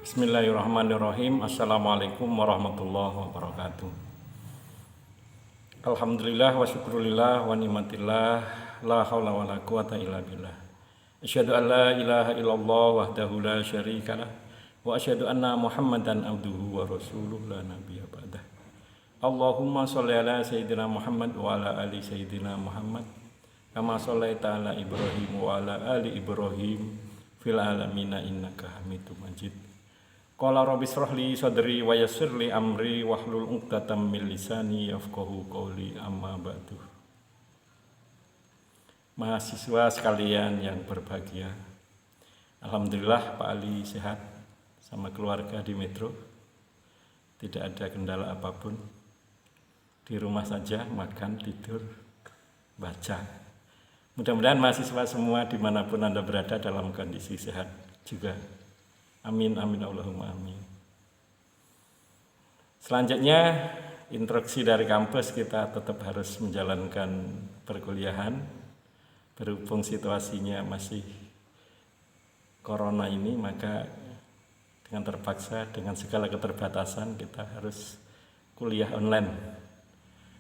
Bismillahirrahmanirrahim. Assalamualaikum warahmatullahi wabarakatuh. Alhamdulillah wa syukurillah wa ni'matillah la haula wa la quwata illa billah. Asyhadu an la ilaha illallah wahdahu la syarikalah wa asyhadu anna Muhammadan abduhu wa rasuluh la nabiyya ba'dah. Allahumma sholli ala sayyidina Muhammad wa ala ali sayyidina Muhammad kama shallaita ala Ibrahim wa ala ali Ibrahim fil alamina innaka Hamidum Majid. Qala rabbi shrah li sadri wa yassir li amri wahlul 'uqdatam min lisani yafqahu qawli amma ba'du. Mahasiswa sekalian yang berbahagia, alhamdulillah Pak Ali sehat sama keluarga di Metro. Tidak ada kendala apapun. Di rumah saja, makan, tidur, baca. Mudah-mudahan mahasiswa semua dimanapun Anda berada dalam kondisi sehat juga. Amin, amin, Allahumma amin. Selanjutnya, instruksi dari kampus, kita tetap harus menjalankan perkuliahan. Berhubung situasinya masih corona ini, maka dengan terpaksa, dengan segala keterbatasan, kita harus kuliah online.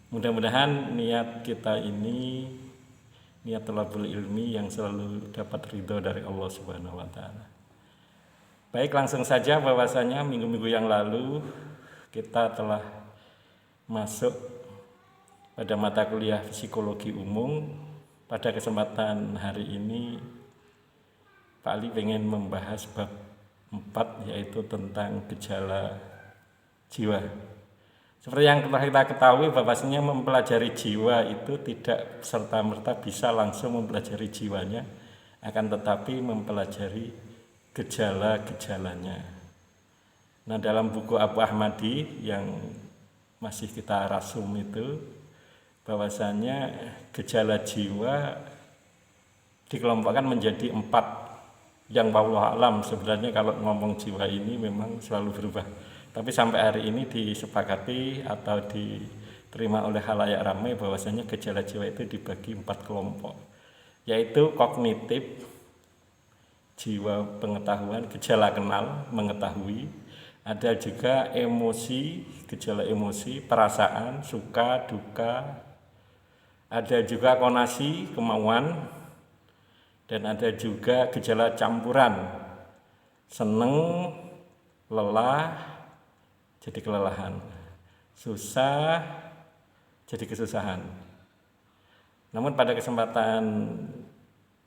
Mudah-mudahan niat kita ini, niat thalabul ilmi yang selalu dapat ridho dari Allah Subhanahu wa Ta'ala. Baik, langsung saja bahwasanya minggu-minggu yang lalu kita telah masuk pada mata kuliah psikologi umum. Pada kesempatan hari ini Pak Ali ingin membahas bab 4, yaitu tentang gejala jiwa. Seperti yang telah kita ketahui bahwasanya mempelajari jiwa itu tidak serta-merta bisa langsung mempelajari jiwanya, akan tetapi mempelajari gejala-gejalanya. Nah, dalam buku Abu Ahmadi yang masih kita rasum itu, bahwasanya gejala jiwa dikelompokkan menjadi 4, yang wallahu alam sebenarnya kalau ngomong jiwa ini memang selalu berubah. Tapi sampai hari ini disepakati atau diterima oleh khalayak ramai bahwasanya gejala jiwa itu dibagi 4 kelompok, yaitu kognitif, jiwa pengetahuan, gejala kenal, mengetahui. Ada juga emosi, gejala emosi, perasaan, suka, duka. Ada juga konasi, kemauan. Dan ada juga gejala campuran, seneng, lelah, jadi kelelahan, susah, jadi kesusahan. Namun pada kesempatan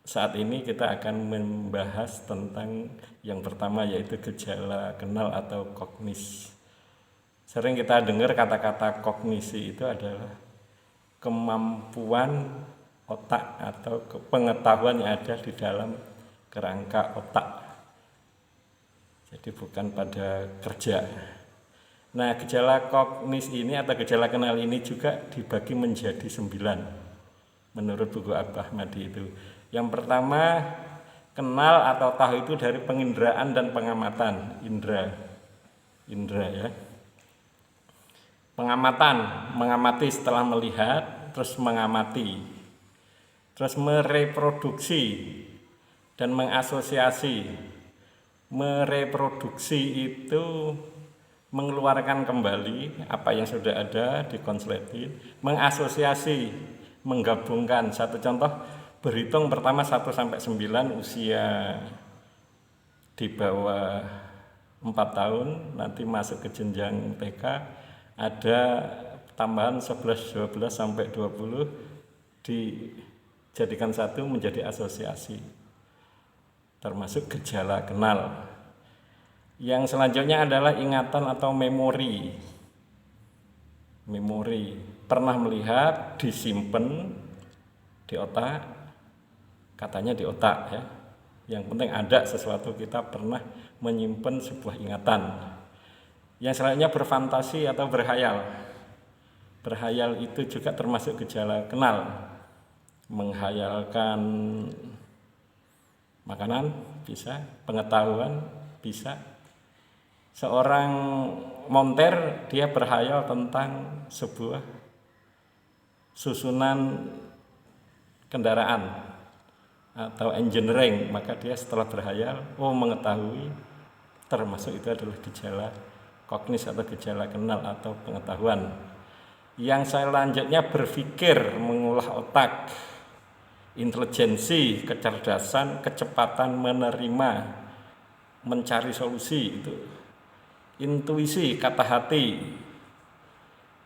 saat ini kita akan membahas tentang yang pertama, yaitu gejala kenal atau kognis. Sering kita dengar kata-kata kognisi itu adalah kemampuan otak atau pengetahuan yang ada di dalam kerangka otak. Jadi bukan pada kerja. Nah, gejala kognis ini atau gejala kenal ini juga dibagi menjadi 9 menurut buku Abu Ahmadi itu. Yang pertama, kenal atau tahu itu dari penginderaan dan pengamatan, indra ya. Pengamatan, mengamati setelah melihat, terus mengamati, terus mereproduksi dan mengasosiasi. Mereproduksi itu mengeluarkan kembali apa yang sudah ada, dikonsletin. Mengasosiasi, menggabungkan. Satu contoh, berhitung pertama 1 sampai 9 usia di bawah 4 tahun, nanti masuk ke jenjang TK, ada tambahan 11, 12 sampai 20 dijadikan satu menjadi asosiasi, termasuk gejala kenal. Yang selanjutnya adalah ingatan atau memori. Memori, pernah melihat, disimpan di otak. Katanya di otak ya. Yang penting ada sesuatu, kita pernah menyimpan sebuah ingatan. Yang selanjutnya berfantasi atau berhayal. Berhayal itu juga termasuk gejala kenal. Menghayalkan makanan bisa, pengetahuan bisa. Seorang monter dia berhayal tentang sebuah susunan kendaraan atau engineering, maka dia setelah berhayal mengetahui termasuk itu adalah gejala kognis atau gejala kenal atau pengetahuan. Yang selanjutnya berpikir, mengolah otak, intelijensi, kecerdasan, kecepatan menerima, mencari solusi, itu intuisi, kata hati.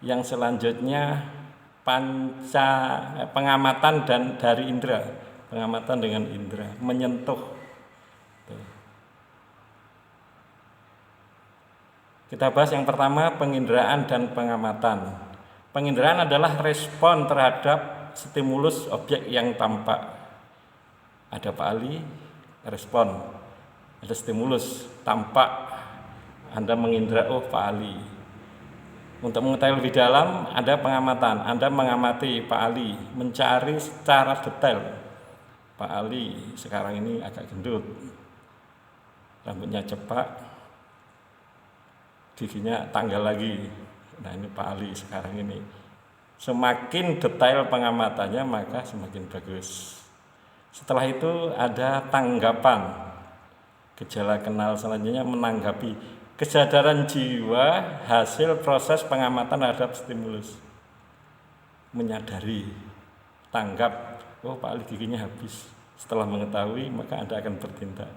Yang selanjutnya pengamatan dan dari indera, pengamatan dengan indera, menyentuh. Kita bahas yang pertama, penginderaan dan pengamatan. Penginderaan adalah respon terhadap stimulus objek yang tampak. Ada Pak Ali, respon. Ada stimulus tampak, Anda mengindra, oh Pak Ali. Untuk mengetahui lebih dalam, ada pengamatan. Anda mengamati Pak Ali, mencari secara detail. Pak Ali sekarang ini agak gendut, rambutnya cepak, giginya tanggal lagi. Nah ini Pak Ali sekarang ini. Semakin detail pengamatannya maka semakin bagus. Setelah itu ada tanggapan. Gejala kenal selanjutnya menanggapi. Kesadaran jiwa hasil proses pengamatan terhadap stimulus. Menyadari, tanggap, oh Pak Ali giginya habis. Setelah mengetahui maka Anda akan bertindak.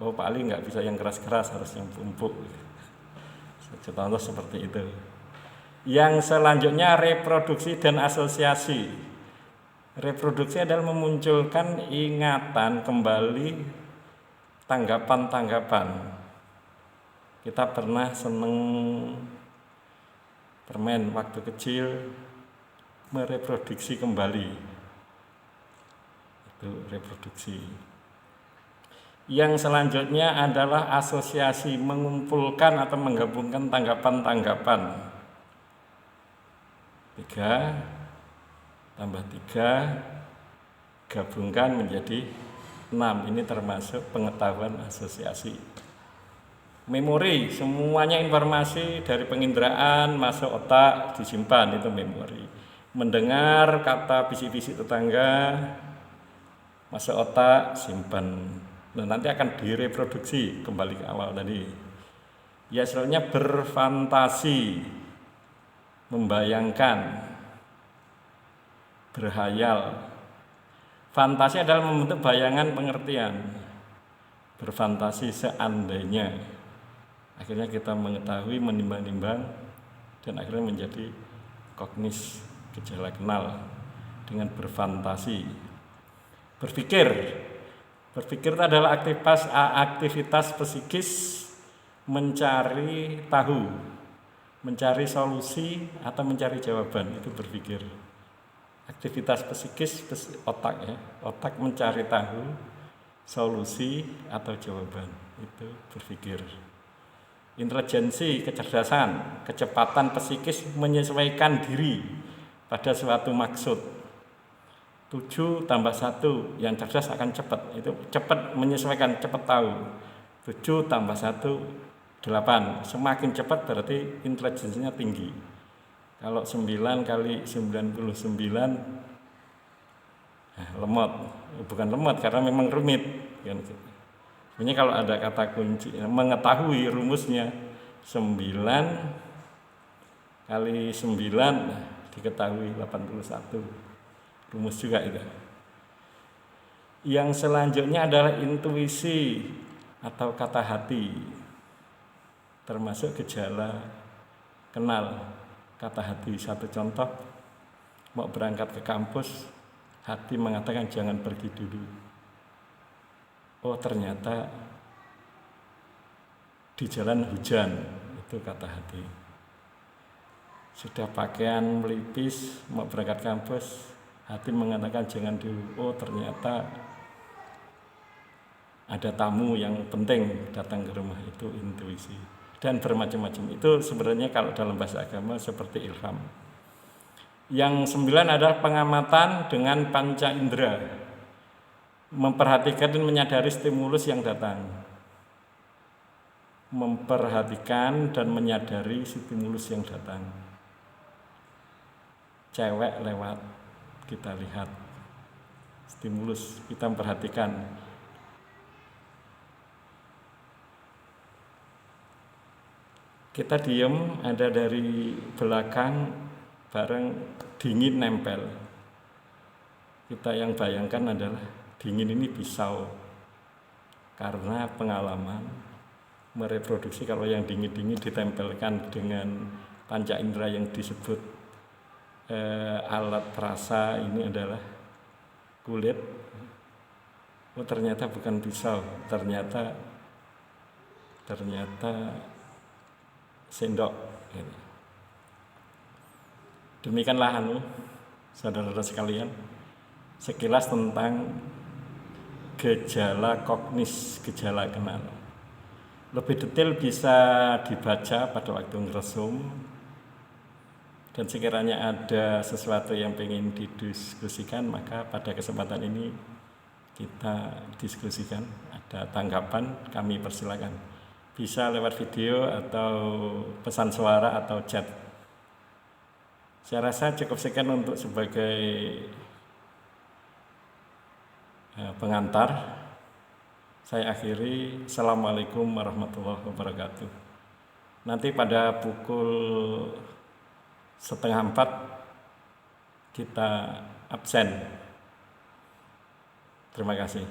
Oh Pak Ali nggak bisa yang keras-keras, harus yang empuk. Contoh seperti itu. Yang selanjutnya reproduksi dan asosiasi. Reproduksi adalah memunculkan ingatan kembali, tanggapan-tanggapan. Kita pernah seneng permen waktu kecil, mereproduksi kembali. Itu reproduksi. Yang selanjutnya adalah asosiasi, mengumpulkan atau menggabungkan tanggapan-tanggapan. 3 tambah 3 gabungkan menjadi 6. Ini termasuk pengetahuan asosiasi. Memori, semuanya informasi dari penginderaan masuk otak, disimpan, itu memori. Mendengar kata bisik-bisik tetangga, masuk otak, simpan. Nah, nanti akan direproduksi kembali ke awal tadi. Ya, selanjutnya berfantasi, membayangkan, berhayal. Fantasi adalah membentuk bayangan pengertian. Berfantasi seandainya. Akhirnya kita mengetahui, menimbang-nimbang, dan akhirnya menjadi kognis, gejala kenal dengan berfantasi. Berpikir itu adalah aktivitas psikis mencari tahu, mencari solusi atau mencari jawaban, itu berpikir. Aktivitas psikis otak ya, otak mencari tahu, solusi atau jawaban, itu berpikir. Intelijensi, kecerdasan, kecepatan psikis menyesuaikan diri pada suatu maksud. 7 tambah 1, yang cerdas akan cepat, itu cepat menyesuaikan, cepat tahu. 7 tambah 1, 8. Semakin cepat berarti intelijensinya tinggi. Kalau 9 kali 99 lemot, bukan lemot karena memang rumit. Sebenarnya kalau ada kata kunci, mengetahui rumusnya 9 kali 9 diketahui 81. Rumus juga itu. Yang selanjutnya adalah intuisi atau kata hati, termasuk gejala kenal kata hati. Satu contoh, mau berangkat ke kampus, hati mengatakan jangan pergi dulu. Oh ternyata di jalan hujan, itu kata hati. Sudah pakaian melipis, mau berangkat kampus, hati mengatakan jangan dulu. Oh ternyata ada tamu yang penting datang ke rumah, itu intuisi. Dan bermacam-macam. Itu sebenarnya kalau dalam bahasa agama seperti ilham. Yang 9 adalah pengamatan dengan panca indera. Memperhatikan dan menyadari stimulus yang datang. Memperhatikan dan menyadari stimulus yang datang. Cewek lewat, kita lihat stimulus, kita memperhatikan. Kita diem, ada dari belakang bareng dingin nempel. Kita yang bayangkan adalah dingin ini pisau, karena pengalaman mereproduksi kalau yang dingin-dingin ditempelkan dengan panca indera yang disebut alat perasa ini adalah kulit. Oh ternyata bukan pisau, ternyata sendok. Demikianlah saudara-saudara sekalian, sekilas tentang gejala kognis, gejala kenal. Lebih detail bisa dibaca pada waktu ngeresum, dan sekiranya ada sesuatu yang ingin didiskusikan, maka pada kesempatan ini kita diskusikan. Ada tanggapan, kami persilakan. Bisa lewat video atau pesan suara atau chat. Saya rasa cukup sekian untuk sebagai pengantar. Saya akhiri. Assalamualaikum warahmatullahi wabarakatuh. Nanti pada pukul 3:30 kita absen. Terima kasih.